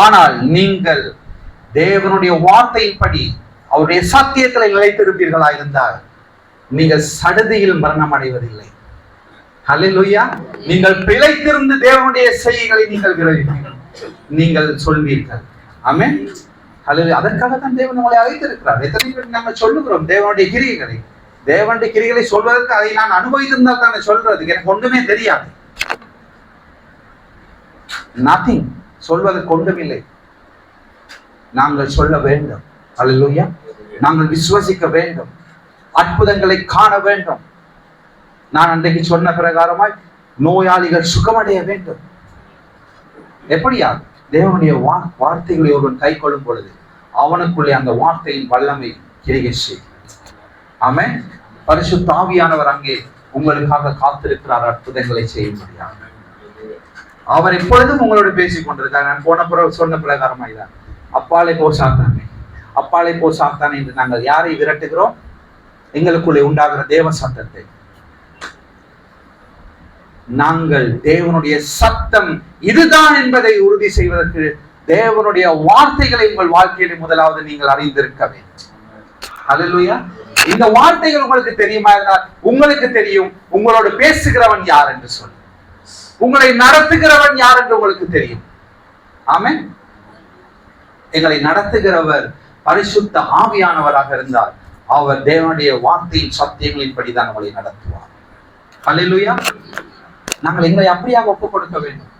ஆனால் நீங்கள் தேவனுடைய வார்த்தையின்படி அவருடைய சத்தியத்தில் நிலைத்திருப்பீர்களா இருந்தால் நீங்கள் சடுதியில் மரணம் அடைவதில்லை. ஹல்லேலூயா. நீங்கள் பிழைத்திருந்து தேவனுடைய செய்திகளை நீங்கள் சொல்வீர்கள். ஆமென். ஹல்லேலூயா. அதற்காகத்தான் தேவன் உங்களை அழைத்திருக்கிறார். எத்தனை பேர் நாங்கள் சொல்லுகிறோம் தேவனுடைய கிரியைகளை. தேவனுடைய கிரியைகளை சொல்வதற்கு அதை நான் அனுபவித்திருந்தால் தானே சொல்றது. எனக்கு ஒன்றுமே தெரியாது. நத்திங். சொல்வதற்கு ஒன்றுமில்லை. நாங்கள் சொல்ல வேண்டும். ஹல்லேலூயா. நாங்கள் விசுவசிக்க வேண்டும். அற்புதங்களை காண வேண்டும். நான் அன்றைக்கு சொன்ன பிரகாரமாய் நோயாளிகள் சுகமடைய வேண்டும். எப்படியா? தேவனுடைய வார்த்தைகளை ஒருவன் கை கொள்ளும் பொழுது அவனுக்குள்ளே அந்த வார்த்தையின் வல்லமை கிரியை செய்யும். ஆமென். பரிசுத்த ஆவியானவர் அங்கே உங்களுக்காக காத்திருக்கிறார் அற்புதங்களை செய்ய முடியாது. அவர் எப்பொழுதும் உங்களோட பேசிக் கொண்டிருக்கார். நான் போன பிறகு சொன்ன பிரகாரமாய் தான் அப்பாலை போ சாத்தானே, அப்பாலை போ சாத்தானே என்று நாங்கள் யாரை விரட்டுகிறோம்? எங்களுக்குள்ளே உண்டாகிற தேவ சத்தத்தை. நாங்கள் தேவனுடைய சத்தம் இதுதான் என்பதை உறுதி செய்வதற்கு தேவனுடைய வார்த்தைகளை உங்கள் வாழ்க்கையில் முதலாவது நீங்கள் அறிந்திருக்க வேண்டும். ஹல்லேலூயா. இந்த வார்த்தைகள் உங்களுக்கு தெரியுமா இருந்தால் உங்களுக்கு தெரியும் உங்களோடு பேசுகிறவன் யார் என்று சொல்லி, உங்களை நடத்துகிறவன் யார் என்று உங்களுக்கு தெரியும். ஆமென். எங்களை நடத்துகிறவர் பரிசுத்த ஆவியானவராக இருந்தால் அவர் தேவனுடைய வார்த்தையின் சத்தியங்களின்படிதான் உங்களை நடத்துவார். ஹல்லேலூயா. நாங்கள் எங்களை அப்படியாக ஒப்புக் கொடுக்க வேண்டும்.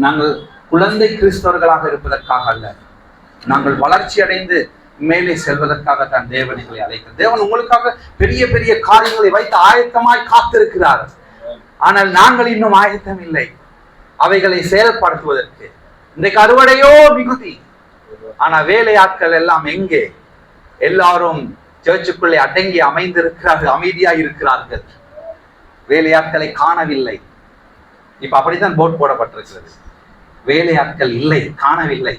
நாங்கள் குழந்தை கிறிஸ்தவர்களாக இருப்பதற்காக அல்ல, நாங்கள் வளர்ச்சி அடைந்து மேலே செல்வதற்காகத்தான் தேவன் எங்களை அழைக்கிறார். தேவன் உங்களுக்காக பெரிய பெரிய காரியங்களை வைத்து ஆயத்தமாய் காத்திருக்கிறார். ஆனால் நாங்கள் இன்னும் ஆயத்தம் இல்லை அவைகளை செயல்படுத்துவதற்கு. இன்றைக்கு அறுவடையோ மிகுதி, ஆனா வேலையாட்கள் எல்லாம் எங்கே? எல்லாரும் சர்ச்சுக்குள்ளே அடங்கி அமைந்திருக்கிறார்கள், அமைதியா இருக்கிறார்கள். வேலையாட்களை காணவில்லை. இப்ப அப்படித்தான் போர்ட் போடப்பட்டிருக்கிறது. வேலையாட்கள் இல்லை, காணவில்லை.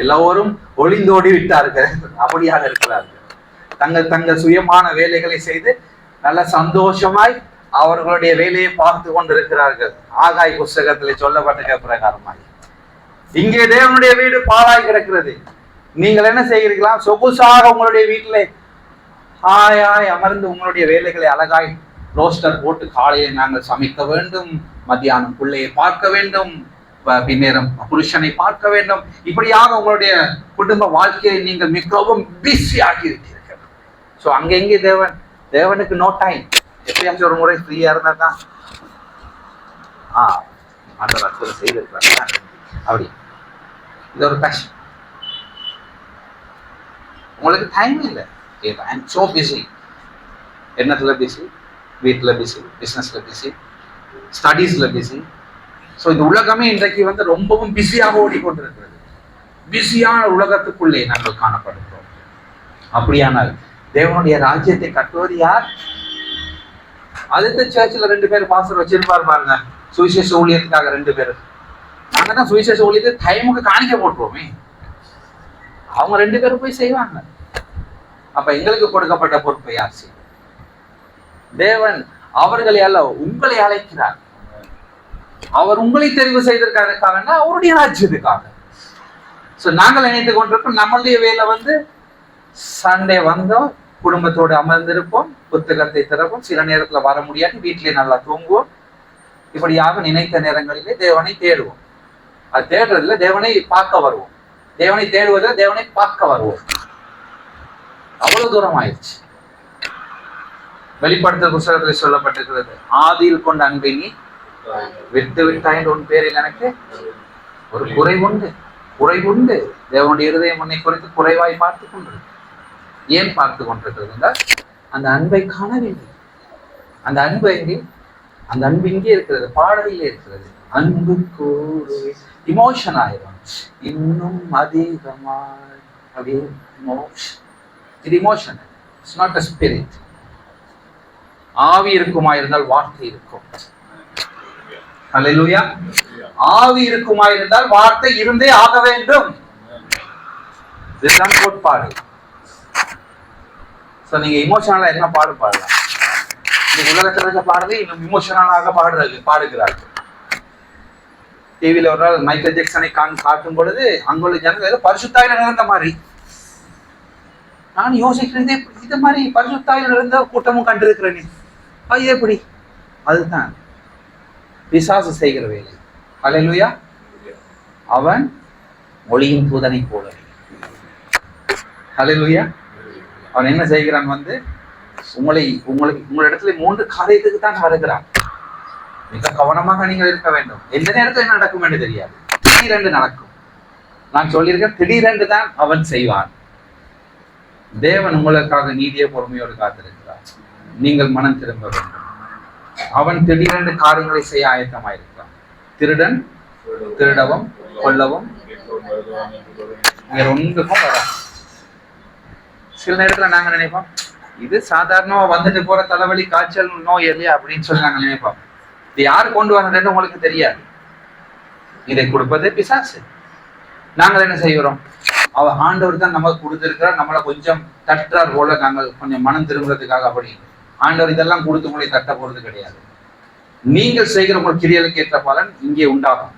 எல்லோரும் ஒளிந்தோடி விட்டார்கள். அப்படியாக இருக்கிறார்கள். தங்கள் சுயமான வேலைகளை செய்து நல்ல சந்தோஷமாய் அவர்களுடைய வேலையை பார்த்து கொண்டிருக்கிறார்கள். ஆகாய் புஸ்தகத்தில் சொல்லப்பட்ட பிரகாரமாய் இங்கே தேவனுடைய வீடு பாழாய் கிடக்கிறது. நீங்கள் என்ன செய்கிறீர்களா? சொகுசாக உங்களுடைய வீட்டிலே ஹாயாய் அமர்ந்து உங்களுடைய வேலைகளை அழகாய் ரோஸ்டர் போட்டு காலையில் நாங்கள் சமைக்க வேண்டும், மத்தியானம் பிள்ளையை பார்க்க வேண்டும், பின்னேரம் புருஷனை பார்க்க வேண்டும். இப்படியாக உங்களுடைய குடும்ப வாழ்க்கையை நீங்கள் மிகவும் பிஸியாகி இருக்கிறீர்கள். ஸோ அங்கெங்கே தேவனுக்கு நோ டைம். எப்பயாச்சும் ஒரு முறை ஃப்ரீயா இருந்தா தான் அந்த அற்புதம் செய்திருக்கிறாங்க. அப்படி இது ஒரு கஷ்டம். உங்களுக்கு டைம் இல்லை. I am so busy. என்னத்துல பிஸி? வீட்டில் பிஸி, பிஸ்னஸ்ல பிஸி, ஸ்டடீஸ்ல பிஸி. ஸோ இந்த உலகமே இன்றைக்கு ரொம்பவும் பிஸியாக ஓடிக்கொண்டிருக்கிறது. பிஸியான உலகத்துக்குள்ளே நாங்கள் காணப்படுகிறோம். அப்படியானால் தேவனுடைய ராஜ்யத்தை கட்டுவது யார்? அடுத்த சர்ச்சில் 2 பேர் பாஸ்டர் வச்சிருப்பாரு பாருங்க, சுவிசேஷ ஊழியத்துக்காக 2 பேர். நாங்க தான் சுவிசேஷ ஊழியத்தை டைமுக்கு காணிக்க போட்டுருவோமே, அவங்க 2 பேரும் போய் செய்வாங்க. அப்ப எங்களுக்கு கொடுக்கப்பட்ட பொறுப்பை யார் செய்யும்? தேவன் அவர்களை அல்ல, உங்களை அழைக்கிறார். அவர் உங்களை தெரிவு செய்திருக்காருக்காக, அவருடைய ராஜ்யத்துக்காக. நாங்கள் நினைத்து கொண்டிருக்கோம் நம்மளுடைய வேலை சண்டே வந்தோம், குடும்பத்தோடு அமர்ந்திருப்போம், புத்தகத்தை திறப்போம், சில நேரத்தில் வர முடியாது, வீட்டிலே நல்லா தூங்குவோம். இப்படியாக நினைத்த நேரங்களிலே தேவனை தேடுவோம். அது தேடுறதுல தேவனை பார்க்க வருவோம், தேவனை தேடுவதில் தேவனை பார்க்க வருவோம். அவ்வளவு தூரம் ஆயிடுச்சு. வெளிப்படுத்தல் புத்தகத்தில் சொல்லப்பட்டிருக்கிறது, ஆதியில் கொண்ட அன்பை நீ விட்டு விட்டாய் என்று உன் பேரில் எனக்கு ஒரு குறைவுண்டு. தேவனுடைய இருதயம் உன்னை குறித்து குறைவாய் பார்த்து கொண்டிருக்கு. ஏன் பார்த்து கொண்டிருக்கிறது என்றால் அந்த அன்பை காணவில்லை. அந்த அன்பு எங்கே? அந்த அன்பு இங்கே இருக்கிறது, பாடலிலே இருக்கிறது. அன்பு கூறு இமோஷன் ஆயிரும், இன்னும் அதிகமாய். அப்படியே இது emotion, it's not a spirit. ஆவி இருக்குமாயிருந்தால் வார்த்தை இருக்கும். அல்லேலூயா. ஆவி இருக்குமாயிருந்தால் வார்த்தை இருந்தே ஆக வேண்டும். இதுதான் கோட்பாடு. நீங்க இமோஷனலா என்ன பாடலாம்? இந்த உலகத்தில் இருக்க பாடுறது இன்னும் இமோஷனலாக பாடுகிறார்கள். டிவியில ஒரு நாள் மைக்கேல் ஜாக்சனை காட்டும் பொழுது அங்குள்ள ஜனங்கள் ஏதோ பரிசுத்தாயில நடந்த மாதிரி. நான் யோசிக்கிறேன், இது மாதிரி பரிசுத்தாயில நடந்த கூட்டமும் கண்டிருக்கிறேன், அது எப்படி? அதுதான் பிசாசு செய்கிற வேலை. அல்லேலூயா. அவன் ஒளியின் தூதனை போல. அல்லேலூயா. அவன் என்ன செய்கிறான்? உங்களிடத்துல 3 காரியத்துக்கு தான் வருகிறான். மிக கவனமாக நீங்கள் இருக்க வேண்டும். எந்த நேரத்தில் என்ன நடக்கும் என்று தெரியாது. திடீரென்று நடக்கும். நான் சொல்லியிருக்கேன், திடீரென்று தான் அவன் செய்வான். தேவன் உங்களுக்காக நீதிய பொறுமையோடு காத்திருக்கிறார். நீங்கள் மனம் திரும்ப வேண்டும். அவன் திடீரென்று காரியங்களை செய்ய ஆயத்தமாயிருக்கிறான். திருடன் திருடவும் கொல்லவும் வேற ஒன்றுக்கும் வர. சில நேரத்துல நாங்க நினைப்போம், இது சாதாரணமா வந்துட்டு போற தலைவலி, காய்ச்சல், நோய் இல்லையா அப்படின்னு சொல்லி நாங்க நினைப்போம். இது யாரு கொண்டு வந்ததுன்னு உங்களுக்கு தெரியாது. இதை கொடுப்பதே பிசாசு. நாங்கள் என்ன செய்கிறோம்? ஆண்டவர் தான் நமக்கு கொடுத்திருக்கிறார், நம்மளை கொஞ்சம் தட்டுறார் போல நாங்கள் கொஞ்சம் மனம் திரும்புறதுக்காக. அப்படி ஆண்டவர் இதெல்லாம் கொடுத்து உங்களை தட்ட போறது கிடையாது. நீங்கள் செய்கிற உங்கள் கிரியலுக்கு ஏற்ற பலன் இங்கே உண்டாகும்.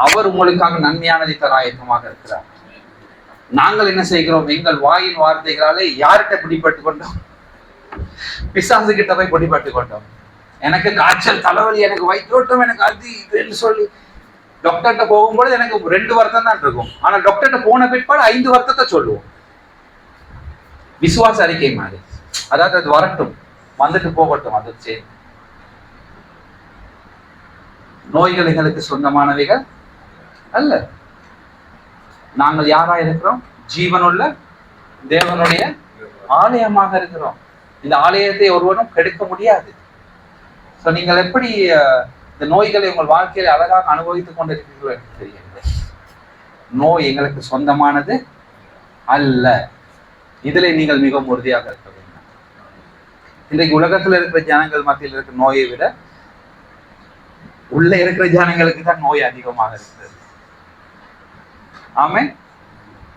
அவர் உங்களுக்காக நன்மையானதை தர ஆயத்தமாக இருக்கிறார். நாங்கள் என்ன செய்கிறோம்? எங்கள் வாயின் வார்த்தைகளாலே யார்கிட்ட பிடிபட்டு கொண்டோம்? பிசாசு கிட்ட போய் பிடிபட்டு கொண்டோம். எனக்கு காய்ச்சல், தலைவலி, எனக்கு வயிற்றோட்டம், எனக்கு அது இதுன்னு சொல்லி டாக்டர்கிட்ட போகும்போது எனக்கு 2 வருத்தம் தான் இருக்கும். ஆனா டாக்டர்கிட்ட போன பிற்பாடு 5 வருத்தத்தை சொல்லுவோம். விசுவாச அறிக்கை மாதிரி. அதாவது அது வரட்டும், வந்துட்டு போகட்டும். அது சரி. நோய்கள் எங்களுக்கு சொந்தமானவைகள் அல்ல. நாங்கள் யாரா இருக்கிறோம்? ஜீவனுள்ள தேவனுடைய ஆலயமாக இருக்கிறோம். இந்த ஆலயத்தை ஒருவனும் கெடுக்க முடியாது. நீங்கள் எப்படி இந்த நோய்களை உங்கள் வாழ்க்கையில அழகாக அனுபவித்துக் கொண்டிருக்கிறீர்கள் என்று தெரியவில்லை. நோய் எங்களுக்கு சொந்தமானது அல்ல. இதில் நீங்கள் மிகவும் உறுதியாக இருக்க வேண்டும். இன்றைக்கு உலகத்தில் இருக்கிற ஜனங்கள் மத்தியில் இருக்கிற நோயை விட உள்ள இருக்கிற ஜனங்களுக்கு தான் நோய் அதிகமாக இருக்கிறது. ஆமென்.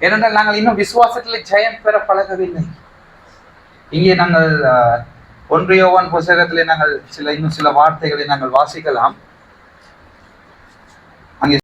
ஏனென்றால் நாங்கள் இன்னும் விசுவாசத்தில் ஜெயம் பெற பழகவில்லை. இங்கே நாங்கள் 1 யோவான் புத்தகத்திலே நாங்கள் இன்னும் சில வார்த்தைகளை நாங்கள் வாசிக்கலாம்.